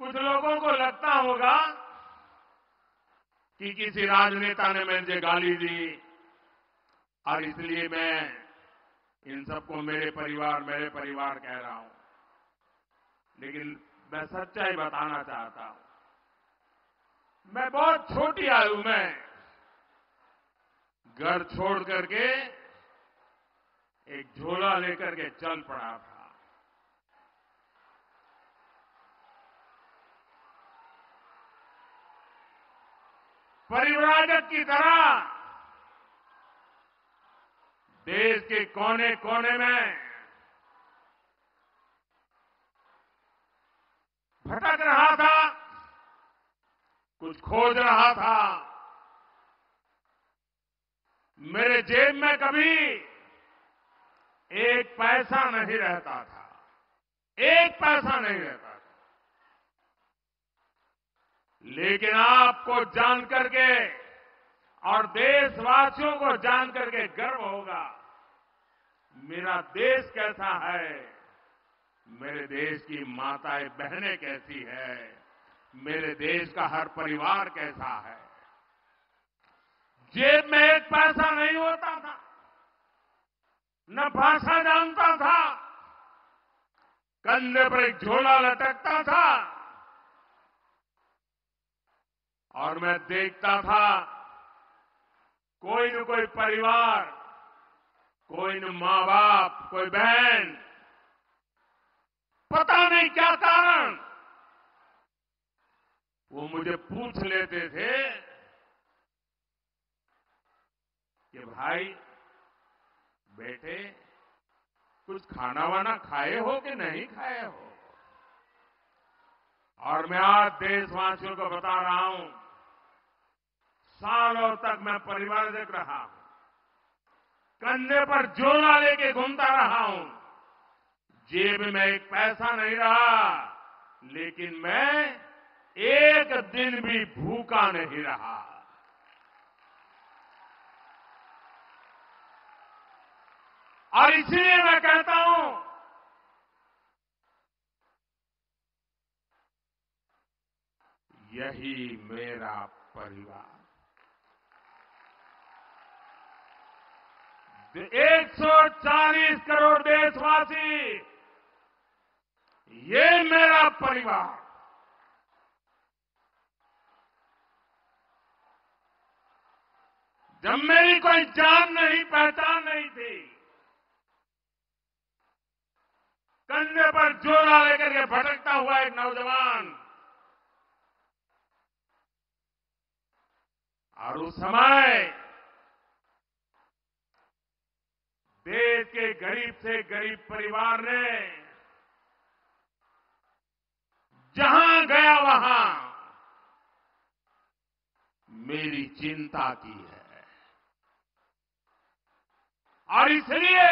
कुछ लोगों को लगता होगा कि किसी राजनेता ने मुझे गाली दी और इसलिए मैं इन सबको मेरे परिवार कह रहा हूं। लेकिन मैं सच्चाई बताना चाहता हूं। मैं बहुत छोटी आयु में घर छोड़ करके एक झोला लेकर के चल पड़ा था। परिव्राजक की तरह देश के कोने कोने में भटक रहा था, कुछ खोज रहा था। मेरे जेब में कभी एक पैसा नहीं रहता था, एक पैसा नहीं रहता था। लेकिन आपको जान करके और देशवासियों को जान करके गर्व होगा, मेरा देश कैसा है, मेरे देश की माताएं बहनें कैसी है, मेरे देश का हर परिवार कैसा है। जेब में एक पैसा नहीं होता था, न भाषा जानता था, कंधे पर एक झोला लटकता था और मैं देखता था कोई न कोई परिवार, कोई न मां बाप, कोई बहन, पता नहीं क्या कारण वो मुझे पूछ लेते थे कि भाई बेटे कुछ खाना वाना खाए हो कि नहीं खाए हो। और मैं आज देशवासियों को बता रहा हूं, सालों तक मैं परिवारजक रहा हूं, कंधे पर झोला लेके घूमता रहा हूं, जेब में एक पैसा नहीं रहा, लेकिन मैं एक दिन भी भूखा नहीं रहा। और इसलिए मैं कहता हूं, यही मेरा परिवार। 140 करोड़ देशवासी, ये मेरा परिवार। जब मेरी कोई जान नहीं, पहचान नहीं थी, कंधे पर झोला लेकर के भटकता हुआ एक नौजवान, और उस समय देश के गरीब से गरीब परिवार ने जहां गया वहां मेरी चिंता की है। और इसलिए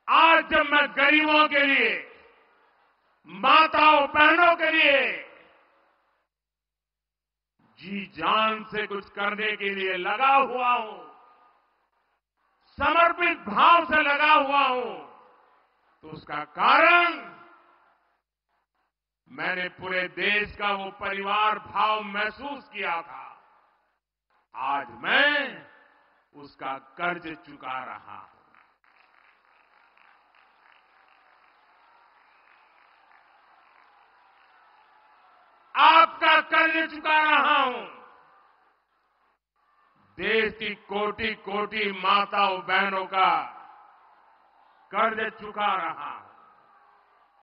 आज जब मैं गरीबों के लिए, माताओं बहनों के लिए जी जान से कुछ करने के लिए लगा हुआ हूं, समर्पित भाव से लगा हुआ हूं, तो उसका कारण मैंने पूरे देश का वो परिवार भाव महसूस किया था। आज मैं उसका कर्ज चुका रहा हूं। आपका कर्ज चुका रहा हूं। देश की कोटि कोटि माताओं बहनों का कर्ज चुका रहा हूं।